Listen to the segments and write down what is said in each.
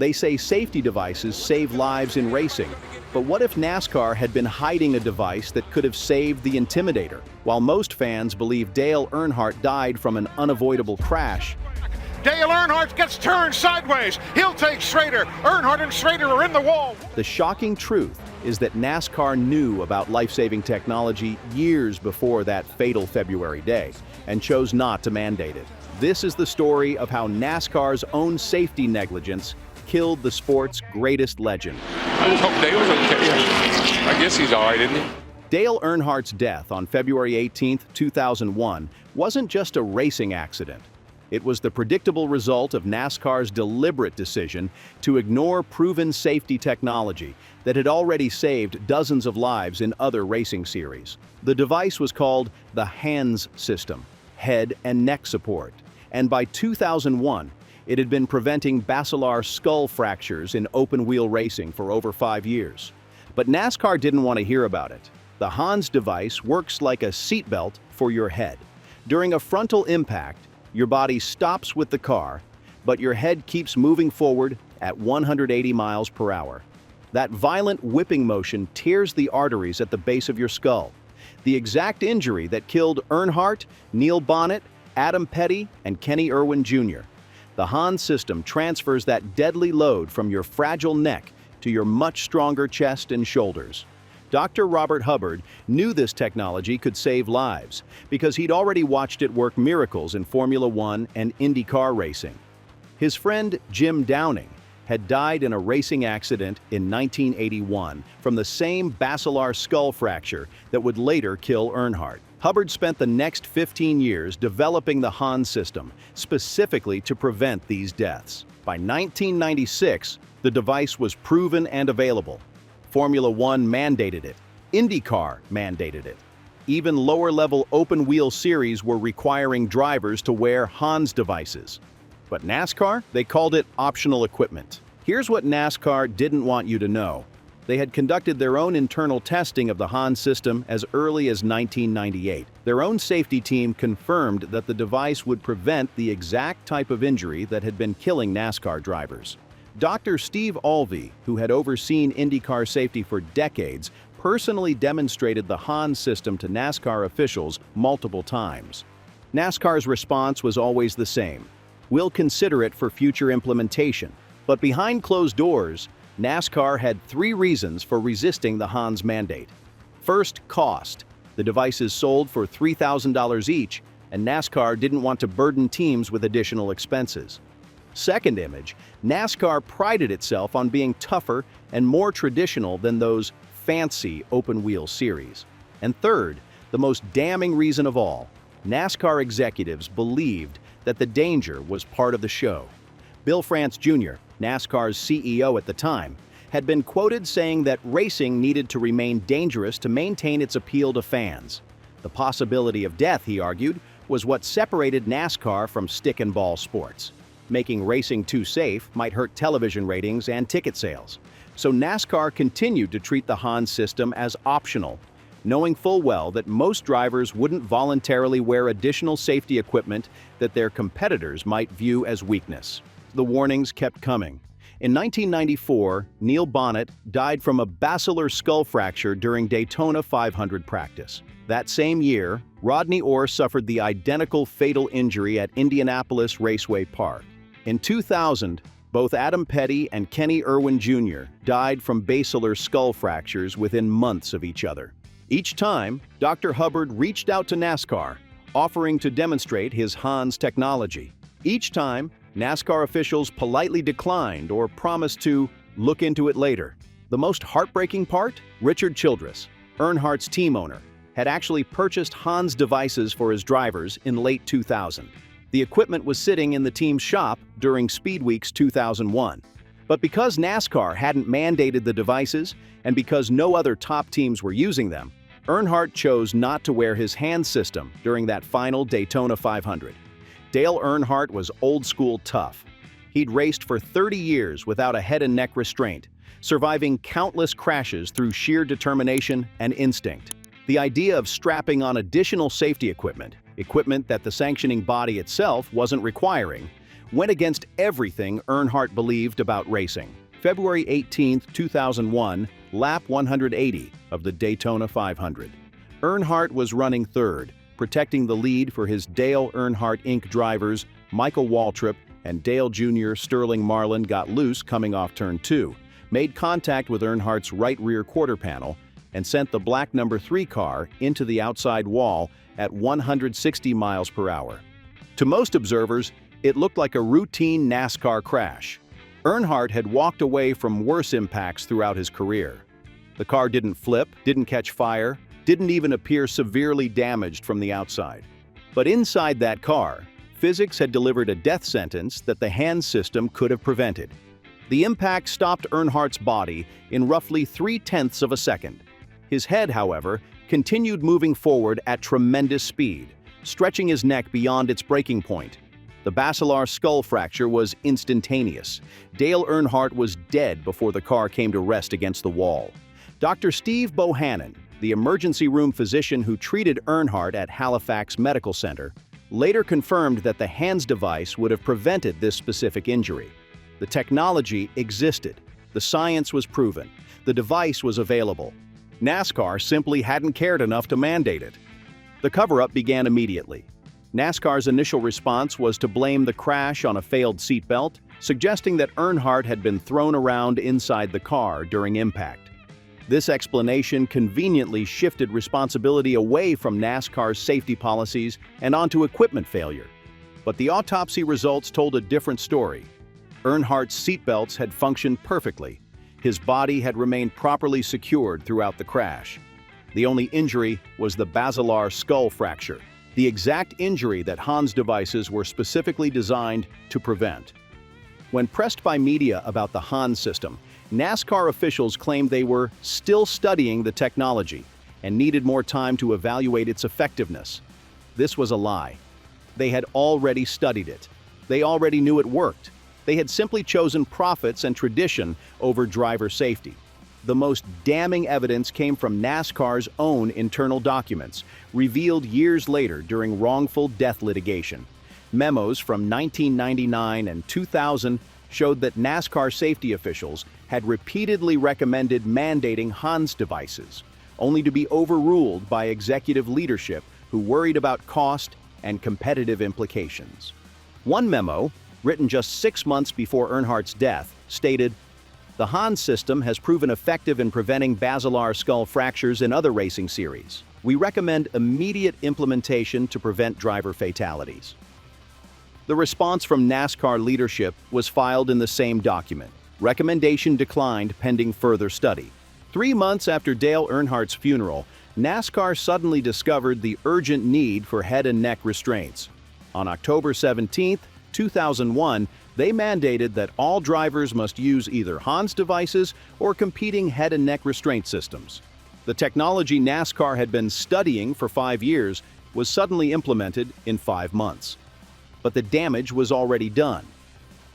They say safety devices save lives in racing, but what if NASCAR had been hiding a device that could have saved the Intimidator? While most fans believe Dale Earnhardt died from an unavoidable crash, Dale Earnhardt gets turned sideways. He'll take Schrader. Earnhardt and Schrader are in the wall. the shocking truth is that NASCAR knew about life-saving technology years before that fatal February day and chose not to mandate it. This is the story of how NASCAR's own safety negligence killed the sport's greatest legend. I just hope Dale's okay. I guess he's all right, isn't he? Dale Earnhardt's death on February 18, 2001 wasn't just a racing accident. It was the predictable result of NASCAR's deliberate decision to ignore proven safety technology that had already saved dozens of lives in other racing series. The device was called the HANS system, head and neck support, and by 2001, it had been preventing Basilar skull fractures in open-wheel racing for over 5 years. But NASCAR didn't want to hear about it. The HANS device works like a seatbelt for your head. During a frontal impact, your body stops with the car, but your head keeps moving forward at 180 miles per hour. That violent whipping motion tears the arteries at the base of your skull, the exact injury that killed Earnhardt, Neil Bonnet, Adam Petty, and Kenny Irwin Jr. The HANS system transfers that deadly load from your fragile neck to your much stronger chest and shoulders. Dr. Robert Hubbard knew this technology could save lives because he'd already watched it work miracles in Formula One and IndyCar racing. His friend Jim Downing had died in a racing accident in 1981 from the same basilar skull fracture that would later kill Earnhardt. Hubbard spent the next 15 years developing the HANS system specifically to prevent these deaths. By 1996, the device was proven and available. Formula One mandated it. IndyCar mandated it. Even lower-level open-wheel series were requiring drivers to wear HANS devices. But NASCAR, they called it optional equipment. Here's what NASCAR didn't want you to know. They had conducted their own internal testing of the HANS system as early as 1998. Their own safety team confirmed that the device would prevent the exact type of injury that had been killing NASCAR drivers. Dr. Steve Alvey, who had overseen IndyCar safety for decades, personally demonstrated the HANS system to NASCAR officials multiple times. NASCAR's response was always the same. We'll consider it for future implementation. But behind closed doors, NASCAR had 3 reasons for resisting the HANS mandate. First, cost. The devices sold for $3,000 each, and NASCAR didn't want to burden teams with additional expenses. Second image, NASCAR prided itself on being tougher and more traditional than those fancy open-wheel series. And third, the most damning reason of all, NASCAR executives believed that the danger was part of the show. Bill France Jr., NASCAR's CEO at the time, had been quoted saying that racing needed to remain dangerous to maintain its appeal to fans. The possibility of death, he argued, was what separated NASCAR from stick-and-ball sports. Making racing too safe might hurt television ratings and ticket sales. So NASCAR continued to treat the HANS system as optional, knowing full well that most drivers wouldn't voluntarily wear additional safety equipment that their competitors might view as weakness. The warnings kept coming. In 1994, Neil Bonnet died from a basilar skull fracture during Daytona 500 practice. That same year, Rodney Orr suffered the identical fatal injury at Indianapolis Raceway Park. In 2000, both Adam Petty and Kenny Irwin Jr. died from basilar skull fractures within months of each other. Each time, Dr. Hubbard reached out to NASCAR, offering to demonstrate his HANS technology. Each time, NASCAR officials politely declined or promised to look into it later. The most heartbreaking part? Richard Childress, Earnhardt's team owner, had actually purchased HANS devices for his drivers in late 2000. The equipment was sitting in the team's shop during Speed Weeks 2001. But because NASCAR hadn't mandated the devices, and because no other top teams were using them, Earnhardt chose not to wear his HANS system during that final Daytona 500. Dale Earnhardt was old-school tough. He'd raced for 30 years without a head and neck restraint, surviving countless crashes through sheer determination and instinct. The idea of strapping on additional safety equipment that the sanctioning body itself wasn't requiring, went against everything Earnhardt believed about racing. February 18, 2001, lap 180 of the Daytona 500. Earnhardt was running third, protecting the lead for his Dale Earnhardt Inc. drivers. Michael Waltrip and Dale Jr. Sterling Marlin got loose coming off turn 2, made contact with Earnhardt's right rear quarter panel, and sent the black number 3 car into the outside wall at 160 miles per hour. To most observers, it looked like a routine NASCAR crash. Earnhardt had walked away from worse impacts throughout his career. The car didn't flip, didn't catch fire, didn't even appear severely damaged from the outside. But inside that car, physics had delivered a death sentence that the hand system could have prevented. The impact stopped Earnhardt's body in roughly 0.3 of a second. His head, however, continued moving forward at tremendous speed, stretching his neck beyond its breaking point. The Basilar skull fracture was instantaneous. Dale Earnhardt was dead before the car came to rest against the wall. Dr. Steve Bohannon, the emergency room physician who treated Earnhardt at Halifax Medical Center, later confirmed that the hands device would have prevented this specific injury. The technology existed. The science was proven. The device was available. NASCAR simply hadn't cared enough to mandate it. The cover-up began immediately. NASCAR's initial response was to blame the crash on a failed seatbelt, suggesting that Earnhardt had been thrown around inside the car during impact. This explanation conveniently shifted responsibility away from NASCAR's safety policies and onto equipment failure. But the autopsy results told a different story. Earnhardt's seatbelts had functioned perfectly. His body had remained properly secured throughout the crash. The only injury was the basilar skull fracture, the exact injury that Hans devices were specifically designed to prevent. When pressed by media about the Hans system, NASCAR officials claimed they were still studying the technology and needed more time to evaluate its effectiveness. This was a lie. They had already studied it. They already knew it worked. They had simply chosen profits and tradition over driver safety. The most damning evidence came from NASCAR's own internal documents, revealed years later during wrongful death litigation. Memos from 1999 and 2000 showed that NASCAR safety officials had repeatedly recommended mandating Hans devices, only to be overruled by executive leadership who worried about cost and competitive implications. One memo, written just 6 months before Earnhardt's death, stated, "The Hans system has proven effective in preventing basilar skull fractures in other racing series. We recommend immediate implementation to prevent driver fatalities." The response from NASCAR leadership was filed in the same document. Recommendation declined pending further study. 3 months after Dale Earnhardt's funeral, NASCAR suddenly discovered the urgent need for head and neck restraints. On October 17, 2001, they mandated that all drivers must use either Hans devices or competing head and neck restraint systems. The technology NASCAR had been studying for 5 years was suddenly implemented in 5 months. But the damage was already done.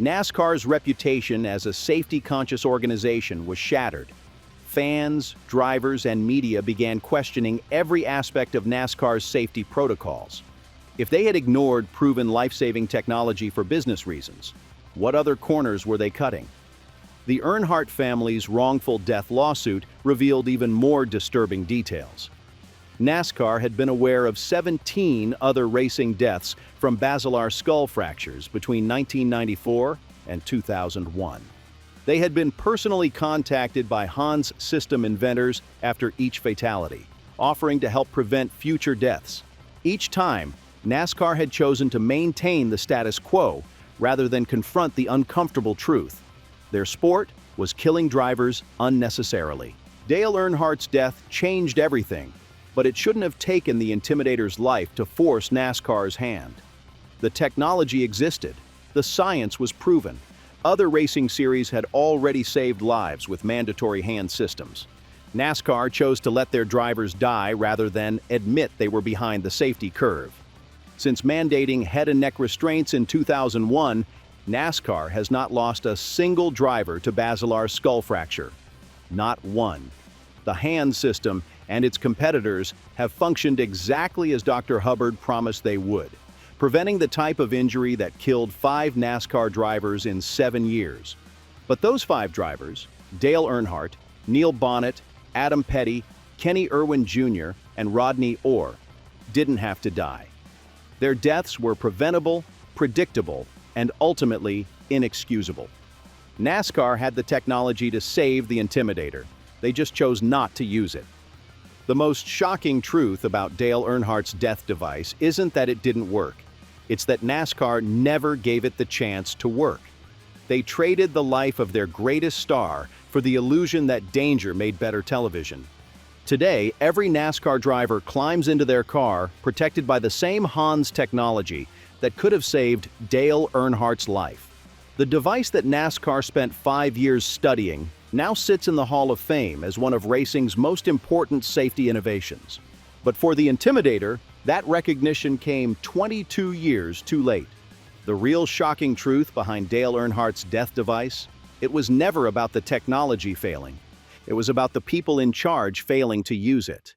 NASCAR's reputation as a safety-conscious organization was shattered. Fans, drivers, and media began questioning every aspect of NASCAR's safety protocols. If they had ignored proven life-saving technology for business reasons, what other corners were they cutting? The Earnhardt family's wrongful death lawsuit revealed even more disturbing details. NASCAR had been aware of 17 other racing deaths from basilar skull fractures between 1994 and 2001. They had been personally contacted by Hans system inventors after each fatality, offering to help prevent future deaths. Each time, NASCAR had chosen to maintain the status quo rather than confront the uncomfortable truth. Their sport was killing drivers unnecessarily. Dale Earnhardt's death changed everything, but it shouldn't have taken the Intimidator's life to force NASCAR's hand. The technology existed. The science was proven. Other racing series had already saved lives with mandatory hand systems. NASCAR chose to let their drivers die rather than admit they were behind the safety curve. Since mandating head and neck restraints in 2001, NASCAR has not lost a single driver to basilar skull fracture. Not one. The hand system and its competitors have functioned exactly as Dr. Hubbard promised they would. preventing the type of injury that killed 5 NASCAR drivers in 7 years. But those 5 drivers, Dale Earnhardt, Neil Bonnet, Adam Petty, Kenny Irwin Jr., and Rodney Orr, didn't have to die. Their deaths were preventable, predictable, and ultimately inexcusable. NASCAR had the technology to save the Intimidator. They just chose not to use it. The most shocking truth about Dale Earnhardt's death device isn't that it didn't work. It's that NASCAR never gave it the chance to work. They traded the life of their greatest star for the illusion that danger made better television. Today, every NASCAR driver climbs into their car protected by the same Hans technology that could have saved Dale Earnhardt's life. The device that NASCAR spent 5 years studying now sits in the Hall of Fame as one of racing's most important safety innovations. But for the Intimidator, that recognition came 22 years too late. The real shocking truth behind Dale Earnhardt's death device? It was never about the technology failing. It was about the people in charge failing to use it.